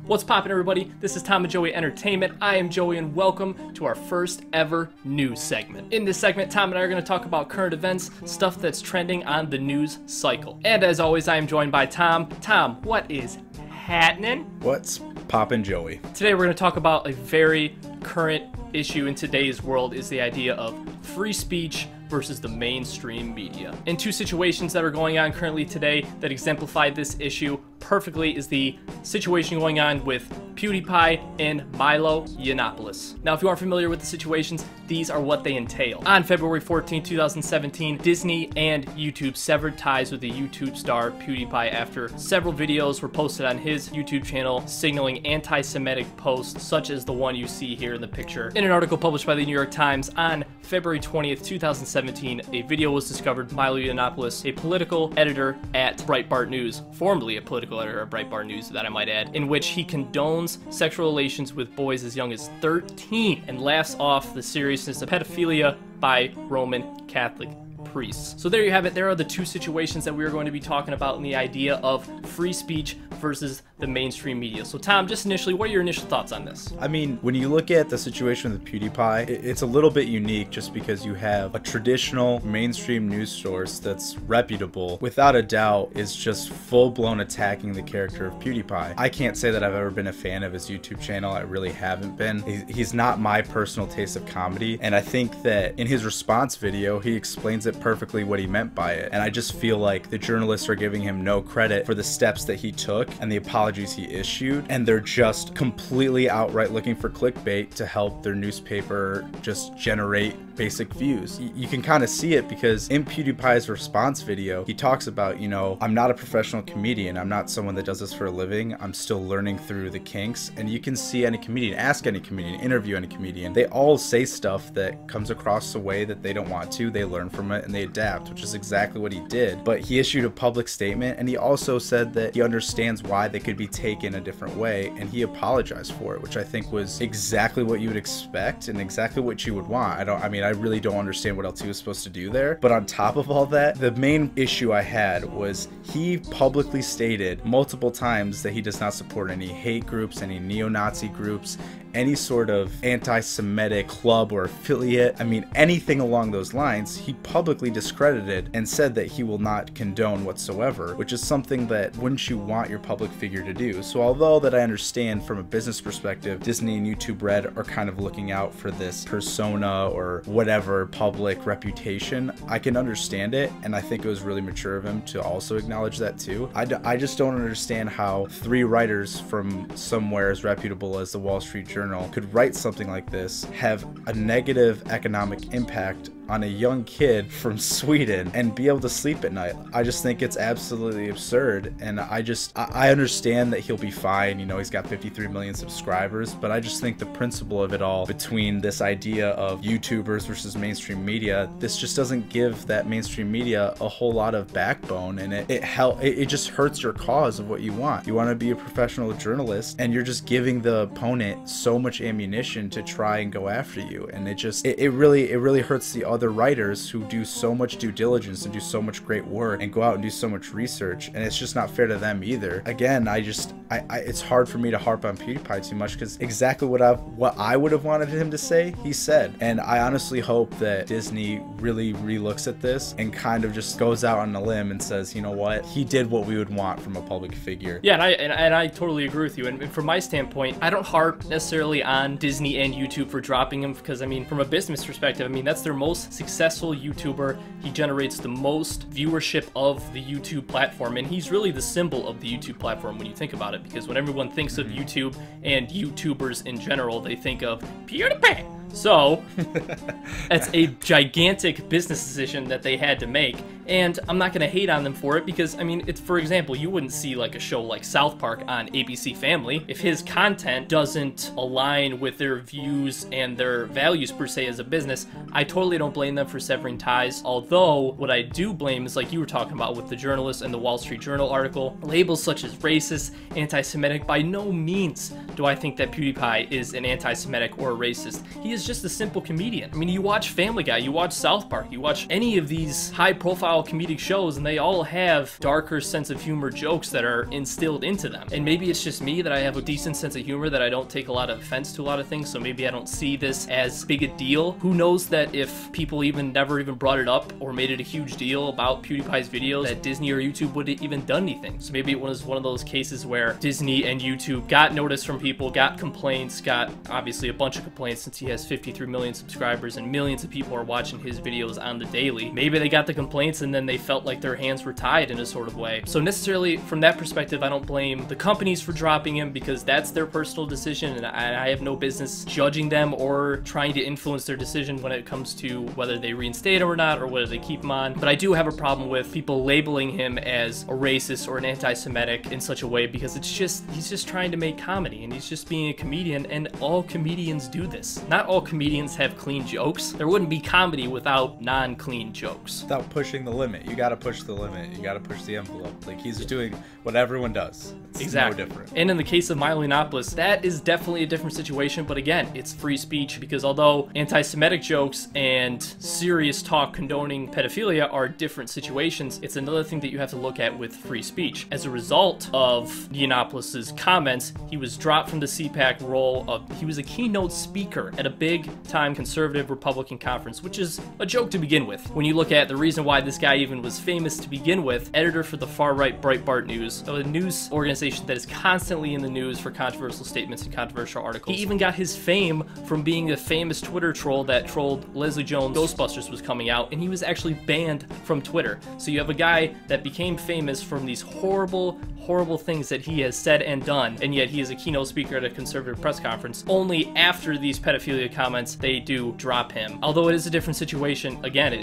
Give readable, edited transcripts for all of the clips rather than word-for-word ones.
What's poppin', everybody? This is Tom and Joey Entertainment. I am Joey and welcome to our first ever news segment. In this segment, Tom and I are going to talk about current events, stuff that's trending on the news cycle. And as always, I am joined by Tom. Tom, what is happening? What's poppin', Joey? Today we're going to talk about a very current issue in today's world, is the idea of free speech versus the mainstream media. And two situations that are going on currently today that exemplify this issue perfectly is the situation going on with PewDiePie and Milo Yiannopoulos. Now, if you aren't familiar with the situations, these are what they entail. On February 14, 2017, Disney and YouTube severed ties with the YouTube star PewDiePie after several videos were posted on his YouTube channel signaling anti-Semitic posts such as the one you see here in the picture. In an article published by the New York Times on February 20th, 2017, a video was discovered. Milo Yiannopoulos, a political editor at Breitbart News, formerly a political editor at Breitbart News, that I might add, in which he condones sexual relations with boys as young as 13 and laughs off the seriousness of pedophilia by Roman Catholic priests. So there you have it. There are the two situations that we are going to be talking about in the idea of free speech versus the mainstream media. So Tom, just initially, what are your initial thoughts on this? I mean, when you look at the situation with PewDiePie, it's a little bit unique just because you have a traditional mainstream news source that's reputable, without a doubt, is just full-blown attacking the character of PewDiePie. I can't say that I've ever been a fan of his YouTube channel. I really haven't been. He's not my personal taste of comedy, and I think that in his response video, he explains it perfectly what he meant by it, and I just feel like the journalists are giving him no credit for the steps that he took and the apologies he issued, and they're just completely outright looking for clickbait to help their newspaper just generate basic views. You can kind of see it because in PewDiePie's response video, he talks about, you know, I'm not a professional comedian. I'm not someone that does this for a living. I'm still learning through the kinks. And you can see any comedian, ask any comedian, interview any comedian. They all say stuff that comes across the way that they don't want to. They learn from it and they adapt, which is exactly what he did. But he issued a public statement, and he also said that he understands why they could be taken a different way, and he apologized for it, which I think was exactly what you would expect and exactly what you would want. I really don't understand what else he was supposed to do there. But on top of all that, the main issue I had was he publicly stated multiple times that he does not support any hate groups, any neo-Nazi groups, any sort of anti-Semitic club or affiliate. I mean, anything along those lines, he publicly discredited and said that he will not condone whatsoever, which is something that wouldn't you want your public figure to do? So although that I understand from a business perspective, Disney and YouTube Red are kind of looking out for this persona or whatever public reputation, I can understand it, and I think it was really mature of him to also acknowledge that too. I just don't understand how three writers from somewhere as reputable as the Wall Street Journal could write something like this, have a negative economic impact on a young kid from Sweden, and be able to sleep at night. I just think it's absolutely absurd, and I understand that he'll be fine. You know, he's got 53 million subscribers, but I just think the principle of it all, between this idea of YouTubers versus mainstream media, this just doesn't give that mainstream media a whole lot of backbone, and it just hurts your cause of what you want. You want to be a professional journalist, and you're just giving the opponent so much ammunition to try and go after you, and it really hurts the other writers who do so much due diligence and do so much great work and go out and do so much research, and it's just not fair to them either. Again, it's hard for me to harp on PewDiePie too much because exactly what I would have wanted him to say, he said. And I honestly hope that Disney really relooks at this and kind of just goes out on a limb and says, you know what, he did what we would want from a public figure. Yeah, and I totally agree with you. And from my standpoint, I don't harp necessarily on Disney and YouTube for dropping him because, I mean, from a business perspective, I mean, that's their most successful YouTuber. He generates the most viewership of the YouTube platform, and he's really the symbol of the YouTube platform when you think about it, because when everyone thinks of YouTube and YouTubers in general, they think of PewDiePie. So it's a gigantic business decision that they had to make, and I'm not going to hate on them for it because, I mean, it's, for example, you wouldn't see like a show like South Park on ABC Family if his content doesn't align with their views and their values per se as a business. I totally don't blame them for severing ties, although what I do blame is, like you were talking about with the journalist and the Wall Street Journal article, labels such as racist, anti-Semitic. By no means do I think that PewDiePie is an anti-Semitic or a racist. He is is just a simple comedian. I mean, you watch Family Guy, you watch South Park, you watch any of these high-profile comedic shows, and they all have darker sense of humor jokes that are instilled into them. And maybe it's just me that I have a decent sense of humor, that I don't take a lot of offense to a lot of things, so maybe I don't see this as big a deal. Who knows that if people never even brought it up or made it a huge deal about PewDiePie's videos, that Disney or YouTube would have even done anything. So maybe it was one of those cases where Disney and YouTube got notice from people, got complaints, got obviously a bunch of complaints since he has 53 million subscribers and millions of people are watching his videos on the daily. Maybe they got the complaints and then they felt like their hands were tied in a sort of way. So necessarily from that perspective, I don't blame the companies for dropping him, because that's their personal decision, and I have no business judging them or trying to influence their decision when it comes to whether they reinstate him or not, or whether they keep him on. But I do have a problem with people labeling him as a racist or an anti-Semitic in such a way, because he's just trying to make comedy, and he's just being a comedian, and all comedians do this. Not all comedians have clean jokes. There wouldn't be comedy without non-clean jokes. Without pushing the limit. You gotta push the limit. You gotta push the envelope. Like, he's doing what everyone does. It's exactly. No different. And in the case of Milo Yiannopoulos, that is definitely a different situation, but again, it's free speech, because although anti-Semitic jokes and serious talk condoning pedophilia are different situations, it's another thing that you have to look at with free speech. As a result of Yiannopoulos' comments, he was dropped from the CPAC role he was a keynote speaker at a big-time conservative Republican conference, which is a joke to begin with. When you look at the reason why this guy even was famous to begin with, editor for the far-right Breitbart News, a news organization that is constantly in the news for controversial statements and controversial articles. He even got his fame from being a famous Twitter troll that trolled Leslie Jones' Ghostbusters was coming out, and he was actually banned from Twitter. So you have a guy that became famous from these horrible things that he has said and done, and yet he is a keynote speaker at a conservative press conference. Only after these pedophilia comments, they do drop him. Although it is a different situation, again,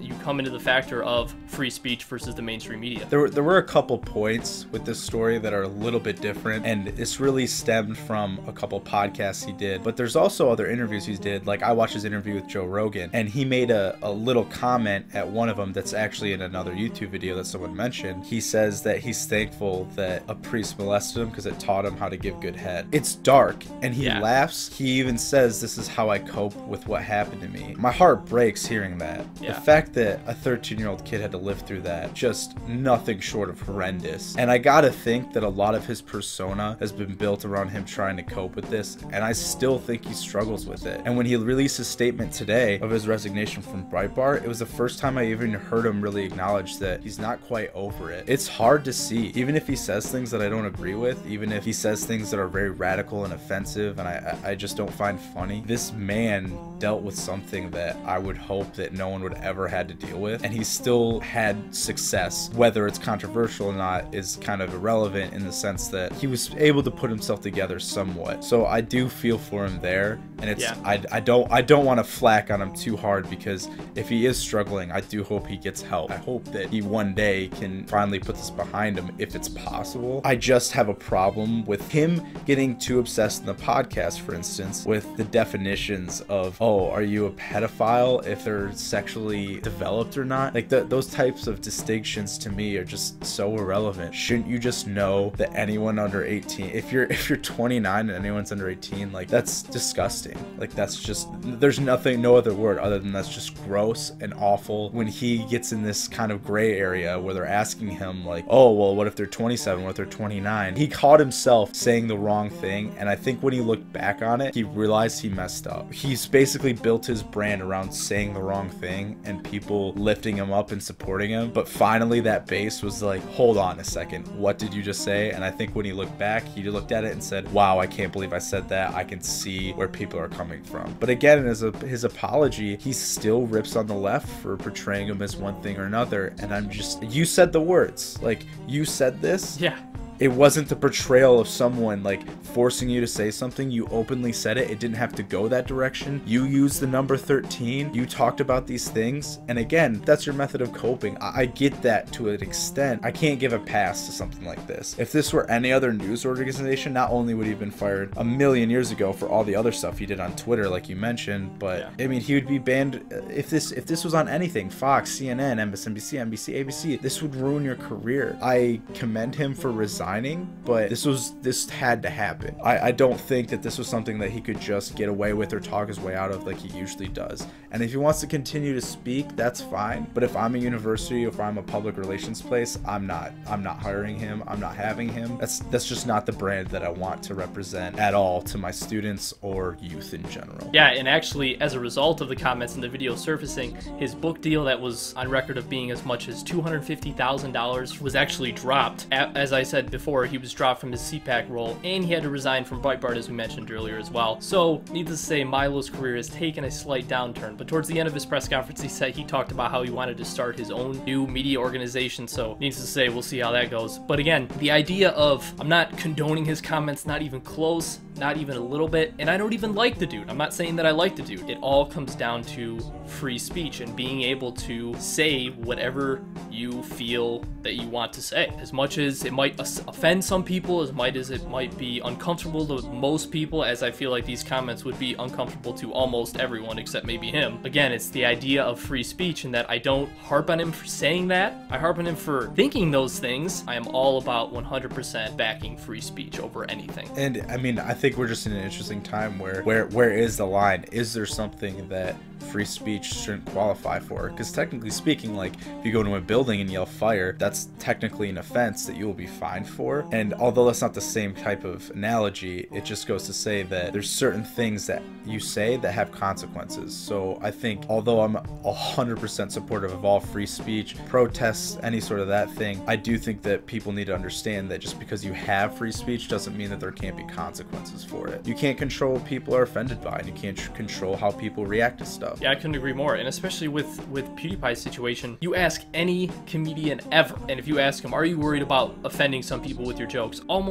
you come into the factor of free speech versus the mainstream media. There were a couple points with this story that are a little bit different, and this really stemmed from a couple podcasts he did, but there's also other interviews he did. Like, I watched his interview with Joe Rogan, and he made a little comment at one of them that's actually in another YouTube video that someone mentioned. He says that he's thankful that a priest molested him because it taught him how to give good head. It's dark, and he laughs. He even says, "This is how I cope with what happened to me." My heart breaks hearing that. The fact that a 13-year-old kid had to live through that, just nothing short of horrendous. And I gotta think that a lot of his persona has been built around him trying to cope with this, and I still think he struggles with it. And when he released his statement today of his resignation from Breitbart, it was the first time I even heard him really acknowledge that he's not quite over it. It's hard to see, even if he says things that I don't agree with, even if he says things that are very radical and offensive and I just don't find funny. This man dealt with something that I would hope that no one would ever had to deal with, and he still had success. Whether it's controversial or not is kind of irrelevant, in the sense that he was able to put himself together somewhat. So I do feel for him there, and it's I don't want to flack on him too hard, because if he is struggling, I do hope he gets help. I hope that he one day can finally put this behind him if it's possible. I just have a problem with him getting too obsessed in the podcast, for instance, with the definitions of, oh, are you a pedophile if they're sexually developed or not? Like, those types of distinctions to me are just so irrelevant. Shouldn't you just know that anyone under 18, if you're 29 and anyone's under 18, like, that's disgusting. Like, that's just, there's no other word other than that's just gross and awful. When he gets in this kind of gray area where they're asking him, like, oh, well, what if they're 27? What if they're 29? He caught himself saying the wrong thing, and I think when he looked back on it, he realized he messed up. He's basically built his brand around saying the wrong thing and people lifting him up and supporting him, but finally that base was like, hold on a second, what did you just say? And I think when he looked back, he looked at it and said, wow, I can't believe I said that. I can see where people are coming from. But again, as his apology, he still rips on the left for portraying him as one thing or another, and I'm just, you said the words, like, you said this. Yeah. It wasn't the portrayal of someone like forcing you to say something. You openly said it. It didn't have to go that direction. You used the number 13. You talked about these things. And again, that's your method of coping. I get that to an extent. I can't give a pass to something like this. If this were any other news organization, not only would he have been fired a million years ago for all the other stuff he did on Twitter, like you mentioned, but I mean, he would be banned if this was on anything. Fox, CNN, MSNBC, NBC, ABC. This would ruin your career. I commend him for resigning resigning, but this had to happen. I don't think that this was something that he could just get away with or talk his way out of like he usually does. And if he wants to continue to speak, that's fine. But if I'm a university or if I'm a public relations place, I'm not hiring him. I'm not having him. That's just not the brand that I want to represent at all to my students or youth in general. Yeah, and actually, as a result of the comments in the video surfacing, his book deal that was on record of being as much as $250,000 was actually dropped. As I said before, he was dropped from his CPAC role, and he had to resign from Breitbart, as we mentioned earlier as well. So, needless to say, Milo's career has taken a slight downturn, but towards the end of his press conference, he talked about how he wanted to start his own new media organization, so needless to say, we'll see how that goes. But again, the idea of, I'm not condoning his comments, not even close, not even a little bit, and I don't even like the dude. I'm not saying that I like the dude. It all comes down to free speech and being able to say whatever you feel that you want to say. As much as it might offend some people, as it might be uncomfortable to most people, as I feel like these comments would be uncomfortable to almost everyone except maybe him. Again, it's the idea of free speech, and that I don't harp on him for saying that. I harp on him for thinking those things. I am all about 100% backing free speech over anything. And I mean, I think we're just in an interesting time where is the line? Is there something that free speech shouldn't qualify for? Because technically speaking, like, if you go to a building and yell fire, that's technically an offense that you will be fined for. And although that's not the same type of analogy, it just goes to say that there's certain things that you say that have consequences. So I think, although I'm 100% supportive of all free speech, protests, any sort of that thing, I do think that people need to understand that just because you have free speech doesn't mean that there can't be consequences for it. You can't control what people are offended by, and you can't control how people react to stuff. Yeah, I couldn't agree more. And especially with PewDiePie's situation, you ask any comedian ever, and if you ask him, are you worried about offending some people with your jokes? I'm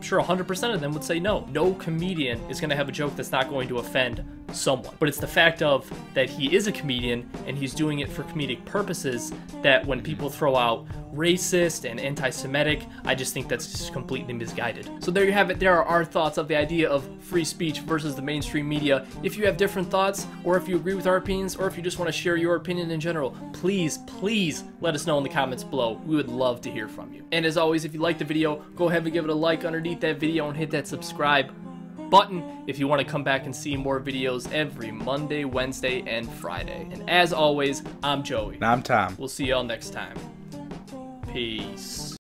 sure 100% of them would say no. No comedian is going to have a joke that's not going to offend someone. But it's the fact of that he is a comedian and he's doing it for comedic purposes that when people throw out racist and anti-Semitic, I just think that's just completely misguided. So there you have it. There are our thoughts of the idea of free speech versus the mainstream media. If you have different thoughts, or if you agree with our opinions, or if you just want to share your opinion in general, please let us know in the comments below. We would love to hear from you. And as always, if you like the video, go ahead and give it a like underneath that video and hit that subscribe button if you want to come back and see more videos every Monday, Wednesday, and Friday. And as always, I'm Joey. And I'm Tom. We'll see y'all next time. Peace.